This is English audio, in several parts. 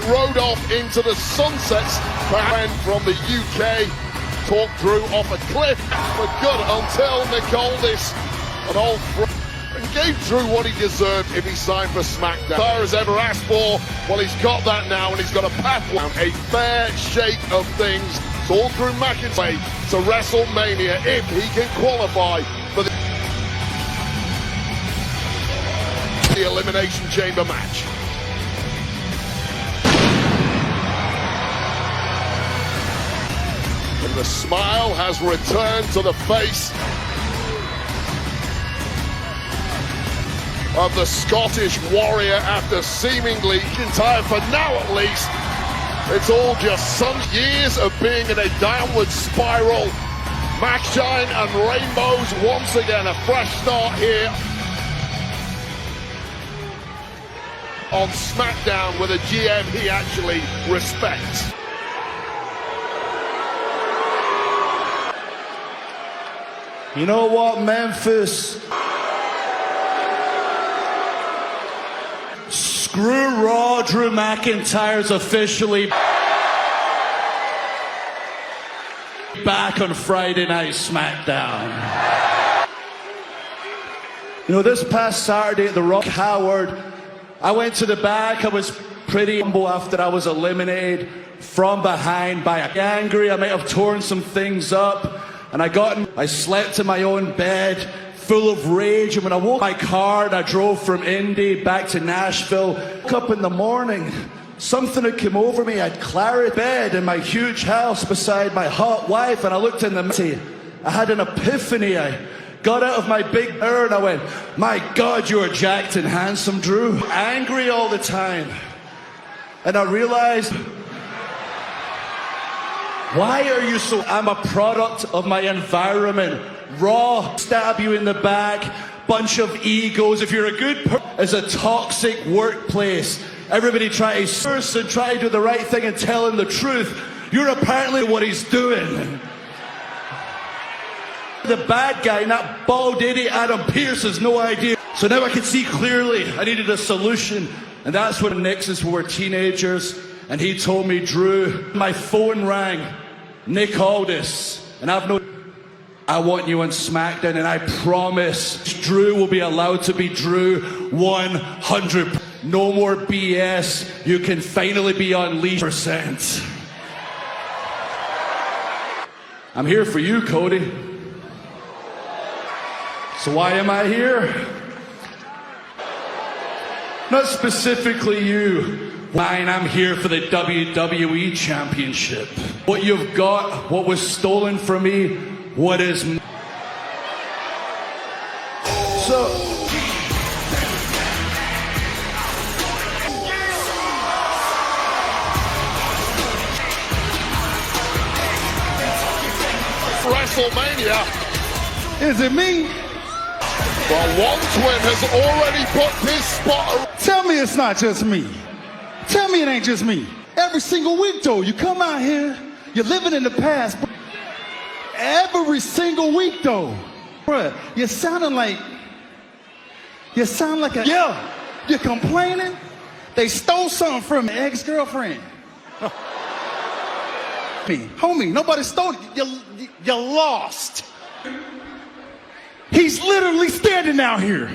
rode off into the sunsets. Man from the UK talked Drew off a cliff for good until Nick Aldis, an old friend, and gave Drew what he deserved if he signed for SmackDown. As ever asked for, well, he's got that now, and he's got a pathway, a fair shake of things. It's all Drew McIntyre to WrestleMania if he can qualify for the Elimination Chamber match. And the smile has returned to the face of the Scottish warrior after seemingly entire, for now at least, it's all just some years of being in a downward spiral. Max Shine and Rainbows once again, a fresh start here on SmackDown with a GM he actually respects. You know what, Memphis? Screw Raw, Drew McIntyre's officially back on Friday Night SmackDown. You know, this past Saturday at the Rock Howard, I went to the back. I was pretty humble after I was eliminated from behind by a angry. I might have torn some things up. And I slept in my own bed, full of rage. And when I woke my car and I drove from Indy back to Nashville, woke up in the morning, something had come over me. I had clarity bed in my huge house beside my hot wife, and I looked in the mirror. I had an epiphany. I got out of my big mirror and I went, my God, you are jacked and handsome, Drew. Angry all the time. And I realized, why are you so... I'm a product of my environment. Raw, stab you in the back, bunch of egos. If you're a good person, it's a toxic workplace. Everybody try to curse and try to do the right thing and tell him the truth. You're apparently what he's doing. The bad guy, and that bald idiot Adam Pearce has no idea. So now I can see clearly. I needed a solution. And that's when Nix's were teenagers. And he told me, Drew, my phone rang, Nick Aldis, and I want you on SmackDown, and I promise Drew will be allowed to be Drew 100%. No more BS. You can finally be unleashed %. I'm here for you, Cody. So why am I here? Not specifically you. Fine, I'm here for the WWE Championship. What you've got, what was stolen from me, what is... So... WrestleMania. Is it me? Well, one twin has already put his spot... Tell me it's not just me. Tell me it ain't just me. Every single week, though, you come out here, you're living in the past. Every single week, though, bruh, you're sounding like, you sound like a, yeah, you're complaining. They stole something from your ex-girlfriend. Homie, nobody stole it. You lost. He's literally standing out here.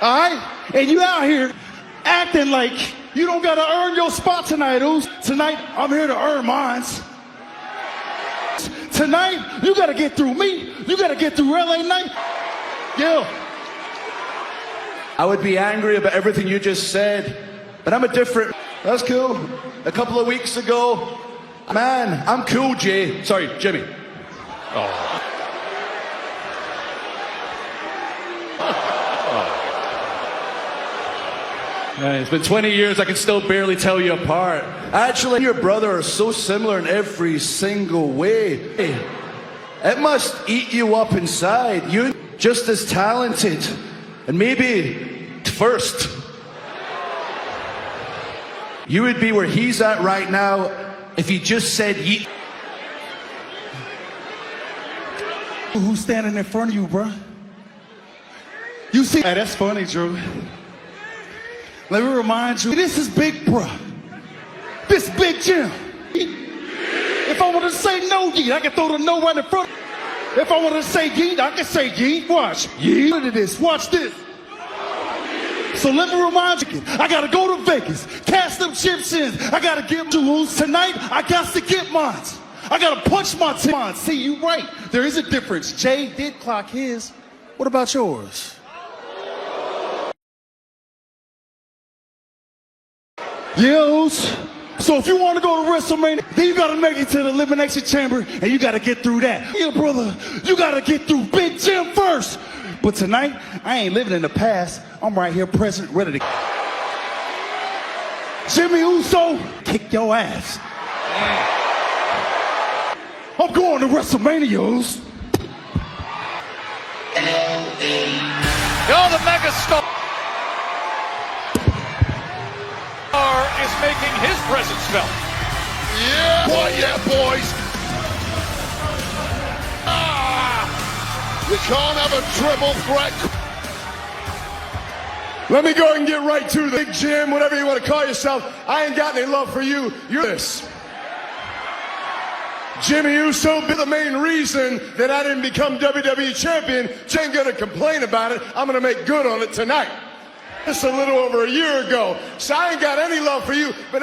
All right? And you out here acting like you don't gotta earn your spot tonight, Oos. Tonight, I'm here to earn mine. Tonight, you gotta get through me. You gotta get through LA Night. Yeah. I would be angry about everything you just said, but I'm a different... That's cool. A couple of weeks ago, man, I'm cool, Jay. Sorry, Jimmy. Oh. It's been 20 years, I can still barely tell you apart. Actually, your brother are so similar in every single way. It must eat you up inside. You're just as talented. And maybe first. You would be where he's at right now if he just said yeet. Who's standing in front of you, bro? You see, hey, that's funny, Drew. Let me remind you, this is Big Bruh. This Big Jim. If I want to say no yeet, I can throw the no right in front. If I want to say yeet, I can say yeet. Watch. Yeet. Look at this. Watch this. So let me remind you, I got to go to Vegas, cash them chips in. I got to get jewels. Tonight, I got to get mine. I got to punch my mine. See, you right. There is a difference. Jay did clock his. What about yours? Yos. So if you want to go to WrestleMania, then you got to make it to the Elimination Chamber, and you got to get through that. Yeah, brother, you got to get through Big Jim first. But tonight, I ain't living in the past. I'm right here present, ready to... Jimmy Uso, kick your ass. I'm going to WrestleManias. Oh, the megastar is making his presence felt. Yeah, boy, yeah, boys. You can't have a triple threat. Let me go and get right to the Big Jim, whatever you want to call yourself. I ain't got any love for you. You're this. Jimmy Uso be the main reason that I didn't become WWE champion. You ain't gonna complain about it. I'm gonna make good on it tonight. Just a little over a year ago. So I ain't got any love for you, but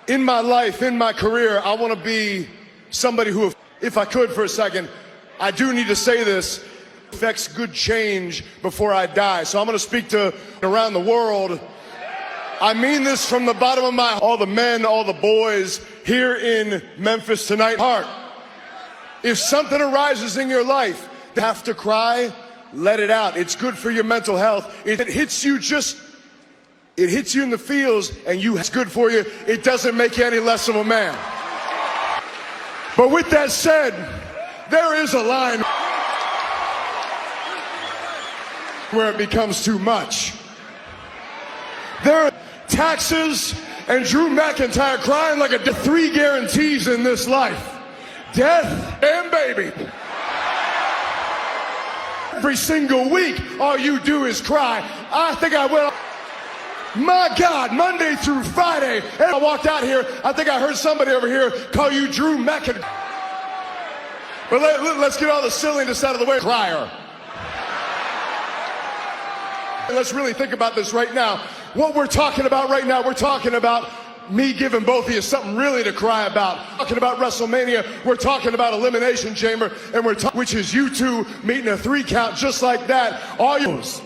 in my life, in my career, I want to be somebody who, if I could for a second, I do need to say this, affects good change before I die. So I'm going to speak to around the world. I mean this from the bottom of my, all the men, all the boys here in Memphis tonight. Heart, if something arises in your life, you have to cry, let it out. It's good for your mental health. It hits you it hits you in the feels, and it's good for you. It doesn't make you any less of a man. But with that said, there is a line where it becomes too much. There are taxes and Drew McIntyre crying like the 3 guarantees in this life: death and baby. Every single week, all you do is cry. I think I will. My God, Monday through Friday, and I walked out here, I think I heard somebody over here call you Drew McIntyre. But let's get all the silliness out of the way. Crier. And let's really think about this right now. What we're talking about right now, we're talking about me giving both of you something really to cry about. Talking about WrestleMania, we're talking about Elimination Chamber, and which is you two meeting a 3 count just like that. All yours.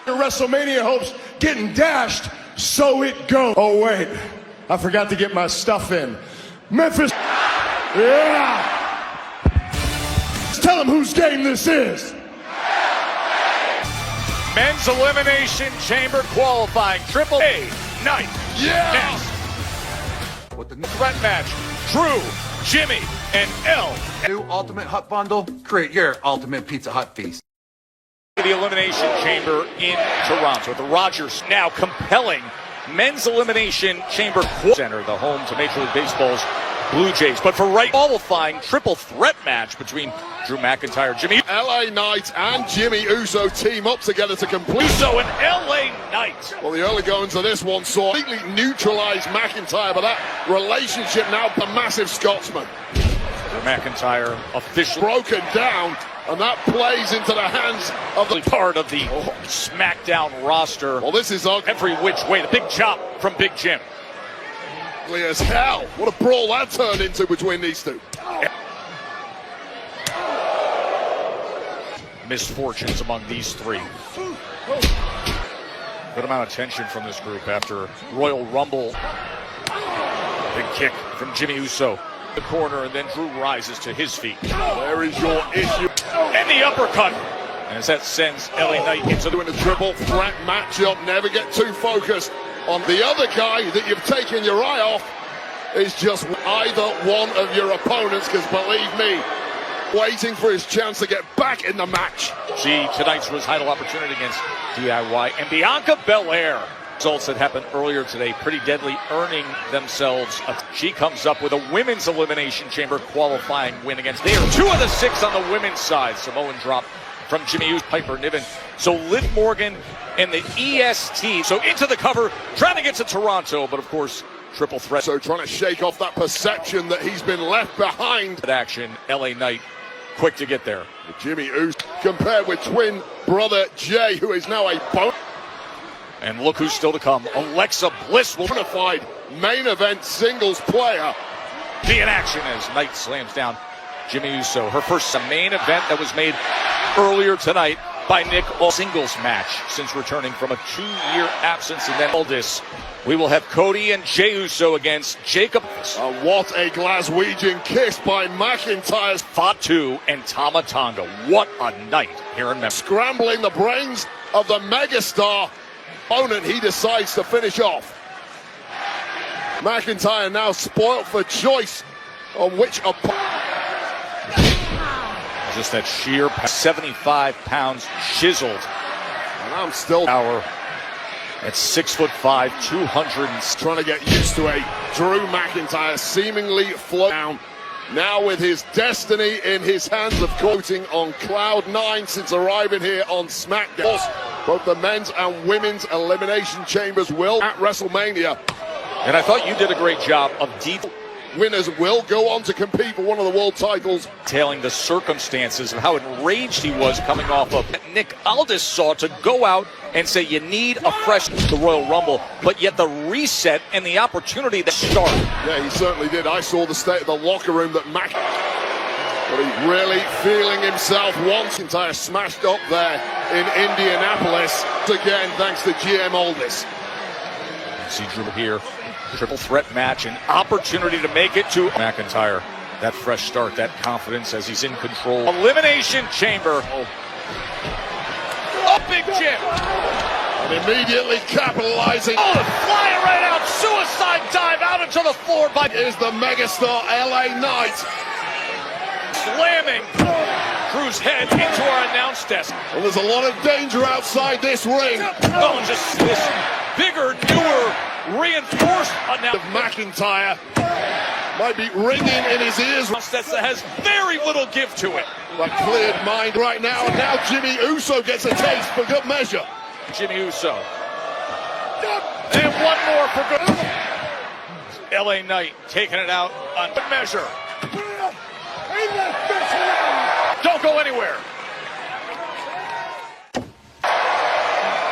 Your WrestleMania hopes getting dashed, so it goes. Oh wait, I forgot to get my stuff in. Memphis, yeah. Tell them whose game this is. Men's Elimination Chamber qualifying Triple A night. Yeah. Next. With the threat match, Drew, Jimmy, and L. New Ultimate Hut Bundle, create your Ultimate Pizza Hut feast. The Elimination Chamber in Toronto. The Rogers now compelling Men's Elimination Chamber Center, the home to Major League Baseball's Blue Jays. But for qualifying triple threat match between Drew McIntyre, Jimmy LA Knight and Jimmy Uso team up together to complete. Uso and LA Knight. Well, the early goings of this one saw completely neutralize McIntyre, but that relationship now the massive Scotsman. Drew McIntyre officially broken down, and that plays into the hands of the part of the SmackDown roster. Well, this is ugly. Every which way. The big chop from Big Jim. Ugly as hell. What a brawl that turned into between these two. Misfortunes among these three. Good amount of tension from this group after Royal Rumble. Big kick from Jimmy Uso. The corner, and then Drew rises to his feet. There is your issue. And the uppercut. And as that sends LA Knight into doing a triple threat matchup, never get too focused on the other guy that you've taken your eye off. Is just either one of your opponents, because believe me, waiting for his chance to get back in the match. See tonight's was title opportunity against DIY and Bianca Belair. Results that happened earlier today, pretty deadly, earning themselves. She comes up with a women's Elimination Chamber qualifying win against. They are 2 of the 6 on the women's side. Samoan drop from Jimmy Uso, Piper Niven. So Liv Morgan and the EST. So into the cover, trying to get to Toronto, but of course, triple threat. So trying to shake off that perception that he's been left behind. Action, LA Knight, quick to get there. Jimmy Uso compared with twin brother Jay, who is now a bone. And look who's still to come. Alexa Bliss will Unified main event singles player. be in action as Knight slams down Jimmy Uso. Her first main event that was made earlier tonight by Nick. Singles match since returning from a 2-year absence. And then all this, we will have Cody and Jey Uso against Jacob. What a Glaswegian kiss by McIntyre's Fatu and Tama Tonga. What a night here in Memphis. scrambling the brains of the megastar opponent. He decides to finish off. McIntyre now spoilt for choice on which Just that sheer 75 pounds chiseled. and I'm still Power at 6'5", 200. trying to get used to a Drew McIntyre seemingly float down. Now with his destiny in his hands, of coating on cloud 9 since arriving here on SmackDown. Both the men's and women's elimination chambers will at WrestleMania. And I thought you did a great job of Winners will go on to compete for one of the world titles. detailing the circumstances of how enraged he was coming off of Nick Aldis saw to go out and say you need a fresh the Royal Rumble, but yet the reset and the opportunity to start. Yeah, he certainly did. I saw the state of the locker room that but he's really feeling himself once. McIntyre smashed up there in Indianapolis again, thanks to GM Aldis. See Drew here, triple threat match, an opportunity to make it to McIntyre. That fresh start, that confidence as he's in control. Elimination Chamber. Oh, big Jim. And immediately capitalizing. Oh, flying right out, suicide dive out into the floor by Is the megastar LA Knight. slamming Drew's head into our announce desk. Well, there's a lot of danger outside this ring. Oh, and just this bigger, newer, reinforced Of McIntyre might be ringing in his ears. that has very little give to it. A cleared mind right now, and now Jimmy Uso gets a taste for good measure. Jimmy Uso. And one more for good. LA Knight taking it out on good measure. Don't go anywhere.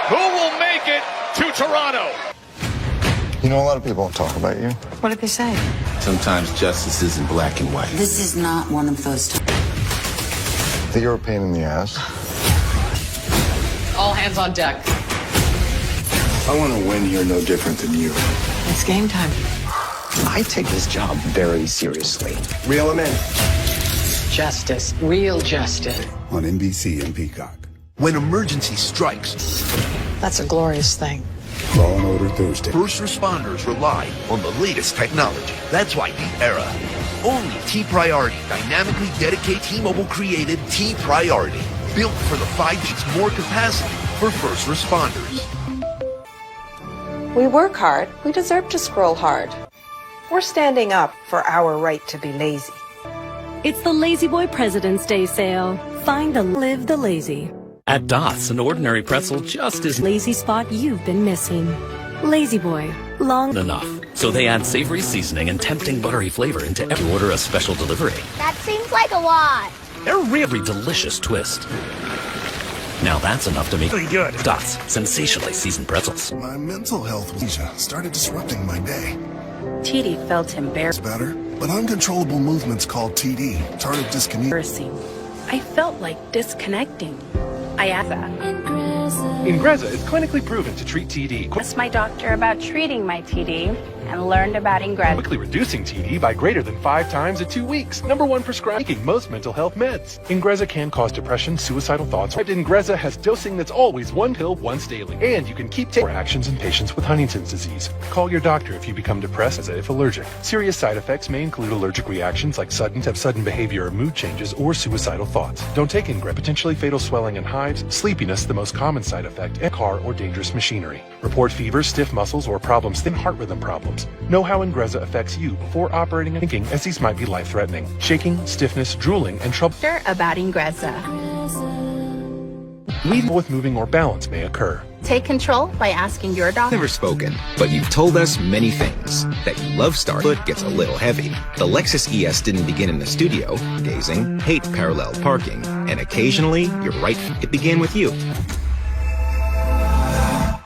Who will make it to Toronto? You know, a lot of people don't talk about you. What did they say? Sometimes justice isn't black and white. This is not one of those times. That you're a pain in the ass. All hands on deck. I want to win here no different than you. It's game time. I take this job very seriously. Reel him in. Justice. Real justice. On NBC and Peacock. When emergency strikes, That's a glorious thing. Law and Order Thursday. first responders rely on the latest technology. That's why T-Era, only T-Priority, dynamically dedicated T-Mobile created T-Priority, built for the 5G's more capacity for first responders. We work hard. We deserve to scroll hard. We're standing up for our right to be lazy. It's the Lazy Boy President's Day sale. Find the Live the Lazy. At Dots, an ordinary pretzel just is Lazy spot you've been missing. Lazy Boy. Long enough. So they add savory seasoning and tempting buttery flavor into every order a special delivery. That seems like a lot. They're really delicious twist. Now that's enough to make pretty good. Dots, sensationally seasoned pretzels. My mental health started disrupting my day. TD felt embarrassed. Better, but uncontrollable movements called TD. Tardive dyskinesia. I felt like disconnecting. I asked that. Ingrezza is clinically proven to treat TD. Asked my doctor about treating my TD and learned about Ingrezza. Quickly reducing TD by greater than 5 times at 2 weeks. #1 prescribing most mental health meds. Ingrezza can cause depression, suicidal thoughts. Ingrezza has dosing that's always 1 pill once daily. And you can keep taking actions in patients with Huntington's disease. Call your doctor if you become depressed as if allergic. Serious side effects may include allergic reactions like sudden behavior or mood changes or suicidal thoughts. Don't take Ingrezza. Potentially fatal swelling and hives, sleepiness the most common side effect, and car or dangerous machinery. Report fever, stiff muscles, or problems, thin heart rhythm problems. Know how Ingrezza affects you before operating and thinking, as these might be life-threatening. Shaking, stiffness, drooling, and trouble. About Ingrezza. with moving or balance may occur. Take control by asking your doctor. Never spoken, but you've told us many things. That you love Star Foot gets a little heavy. The Lexus ES didn't begin in the studio, gazing, hate parallel parking, and occasionally, you're right, it began with you.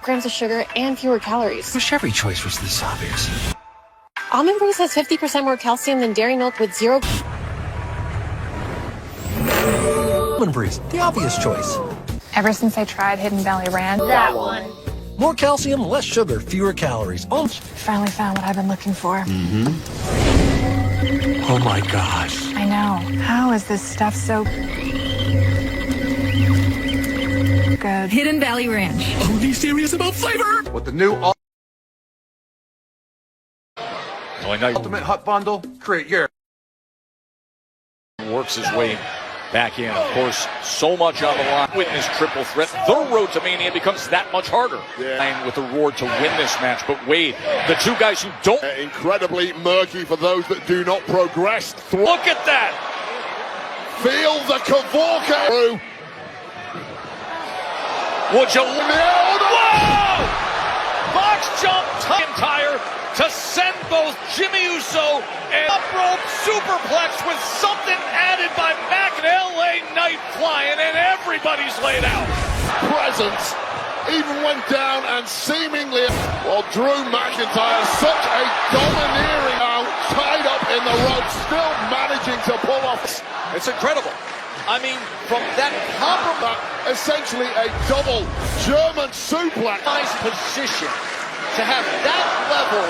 Grams of sugar and fewer calories. Wish every choice was this obvious. Almond Breeze has 50% more calcium than dairy milk with zero. Almond Breeze, the obvious choice. Ever since I tried Hidden Valley Ranch. That one. More calcium, less sugar, fewer calories. Oh, Finally found what I've been looking for. oh my gosh. I know. How is this stuff so good? Hidden Valley Ranch. Only serious about flavor. With the new LA Knight Ultimate Hut Bundle, create your works his way back in. Of course, so much on the line. Witness triple threat. The road to Mania becomes that much harder. And with the reward to win this match. But Wade, the two guys who don't. Incredibly murky for those that do not progress. Look at that. Feel the Kavorka through. Would you? Whoa! Box jump mcintyre to send both Jimmy Uso and up rope superplex with something added by Mac and LA Knight flying, and everybody's laid out. Presence even went down and seemingly, while Drew McIntyre, such a domineering out, tied up in the ropes, still managing to pull off. It's incredible. I mean, from that compromise, essentially a double German suplex. Nice position to have that level.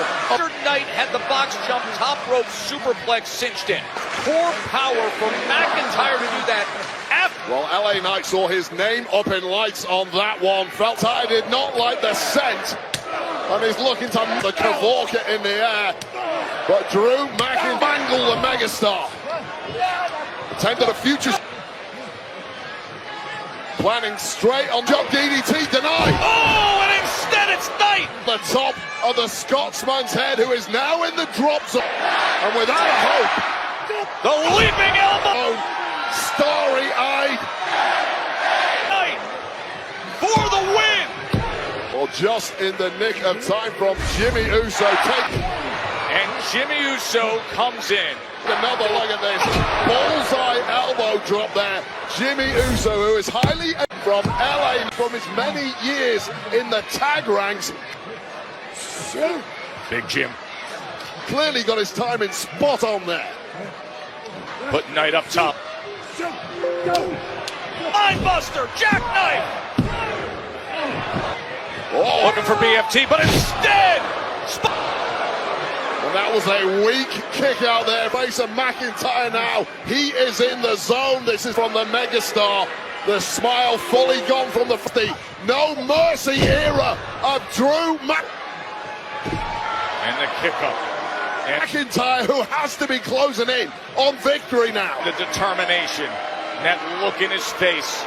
Knight had the box jump top rope superplex cinched in. Poor power for McIntyre to do that. Well, LA Knight saw his name up in lights on that one. Felt I did not like the scent. And he's looking to the Kavorka in the air. But Drew McIntyre bangled the megastar. Attempted a future. Planning straight on jump DDT denied. Oh, and instead it's Knight. The top of the Scotsman's head, who is now in the drop zone. And without a hope. The leaping elbow. Starry-eyed. Knight for the win. Well, just in the nick of time from Jimmy Uso. And Jimmy Uso comes in. Another look at this. Bullseye elbow drop there. Jimmy Uso, who is highly from LA from his many years in the tag ranks. Big Jim. Clearly got his timing spot on there. Put Knight up top. Mindbuster, jackknife. Oh, looking for BFT, but instead. And that was a weak kick out there. Face of McIntyre now. He is in the zone. This is from the megastar. The smile fully gone from the no mercy era of Drew And the kick up. And McIntyre, who has to be closing in on victory now. The determination. That look in his face.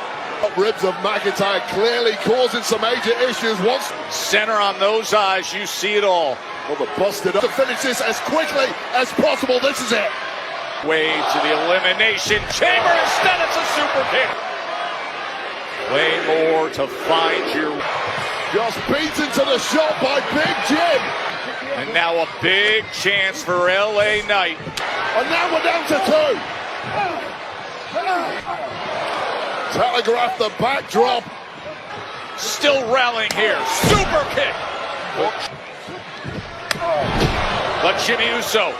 Ribs of McIntyre clearly causing some major issues. Once center on those eyes, you see it all. Well, but busted up to finish this as quickly as possible. This is it. Way to the Elimination Chamber. Instead, it's a super kick. Way more to find you. Just beaten to the shot by Big Jim. And now a big chance for LA Knight. And now we're down to 2. Telegraph the backdrop. Still rallying here. Super kick. But Jimmy Uso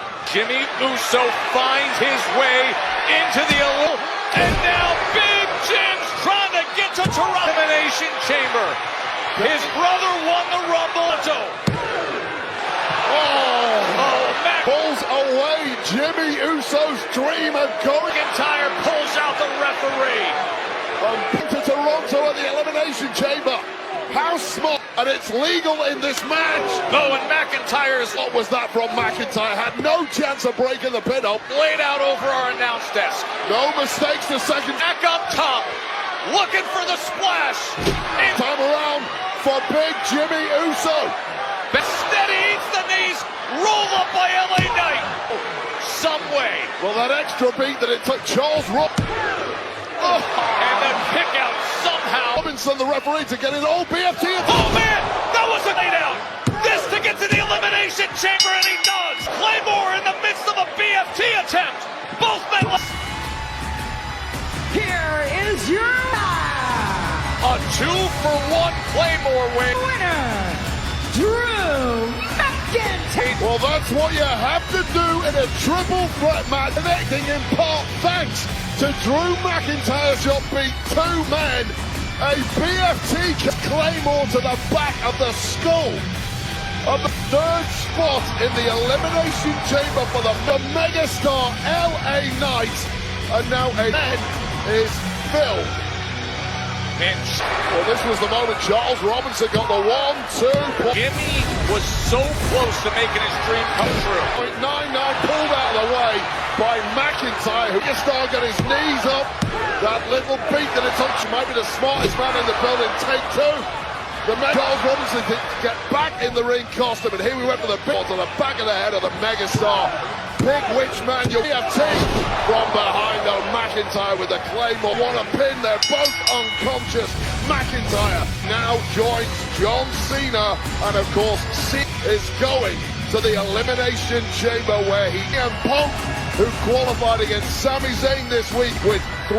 finds his way into the and now Big Jim's trying to get to Toronto Elimination Chamber. His brother won the Rumble. Mac pulls away Jimmy Uso's dream of going. McIntyre pulls out the referee. To Toronto at the Elimination Chamber. How smart, and it's legal in this match. No, and McIntyre's. What was that from McIntyre? Had no chance of breaking the pin up. Laid out over our announce desk. No mistakes the second. Back up top, looking for the splash. Time around for Big Jimmy Uso. Steady eats the knees, rolled up by LA Knight. Some way. Well, that extra beat that it took Charles Rock. And the kick out somehow. how Robinson, the referee, to get it all BFT. Oh man, that was a laid out. This to get to the Elimination Chamber, and he does. Claymore in the midst of a BFT attempt. Both men. Here is your A 2-for-1 Claymore win. winner, Drew McIntyre. Well, that's what you have to do in a triple threat match. Connecting in part thanks to Drew McIntyre's job beat two men. A BFT Claymore to the back of the skull of the third spot in the Elimination Chamber for the megastar LA Knight. And now a man is filled. Well, this was the moment Charles Robinson got the 1-2. Jimmy was so close to making his dream come true. 0.99 pulled out of the way by McIntyre, who just started getting his knees up. That little beat that it took, might be the smartest man in the building. Take two. The Charles Robinson to get back in the ring costume, and here we went for the ball to the back of the head of the megastar. Big Witch Man, your BFT from behind though. McIntyre with the Claymore. What a pin, they're both unconscious. McIntyre now joins John Cena, and of course, Cena is going to the Elimination Chamber where he and Punk, who qualified against Sami Zayn this week with 3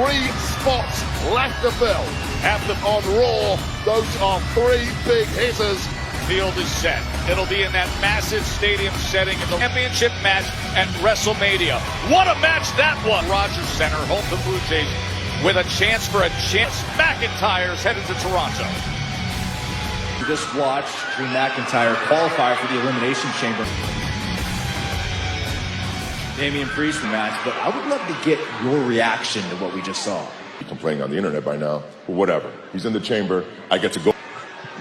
spots left to fill. After on Raw, those are 3 big hitters. Field is set. It'll be in that massive stadium setting in the championship match at WrestleMania. What a match that was! Rogers Center, home to Blue Jays, with a chance for a chance. McIntyre's headed to Toronto. We just watched Drew McIntyre qualify for the Elimination Chamber. Damian Priest match, but I would love to get your reaction to what we just saw. Complaining on the internet by now, but whatever. He's in the chamber. I get to go.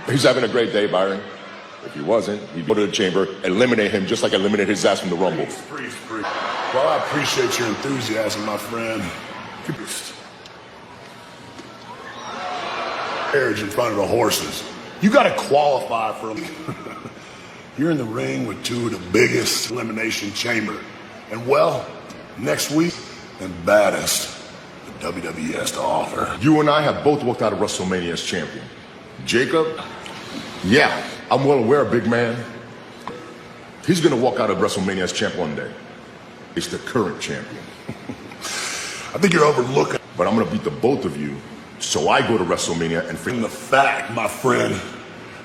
He's having a great day, Byron. If he wasn't, he'd go to the chamber, eliminate him just like I eliminated his ass from the Rumble. Well, I appreciate your enthusiasm, my friend. Carriage in front of the horses. You got to qualify for them. You're in the ring with 2 of the biggest Elimination Chamber. And well, next week, the baddest the WWE has to offer. You and I have both walked out of WrestleMania as champion. Jacob, yeah, I'm well aware, big man. He's going to walk out of WrestleMania as champ one day. It's the current champion. I think you're overlooking. But I'm going to beat the both of you, so I go to WrestleMania and the fact, my friend,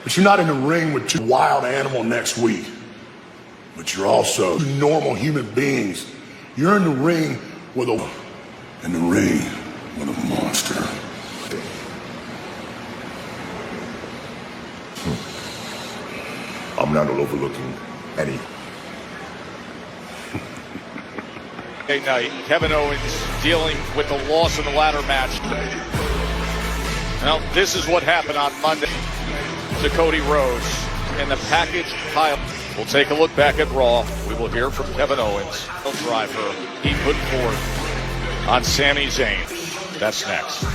that you're not in the ring with 2 wild animals next week, but you're also 2 normal human beings. You're in the ring with a monster. I'm not overlooking any. Hey, night. Kevin Owens dealing with the loss in the ladder match. Well, this is what happened on Monday to Cody Rhodes in the package pile. We'll take a look back at Raw. We will hear from Kevin Owens, the driver he put forth on Sami Zayn. That's next.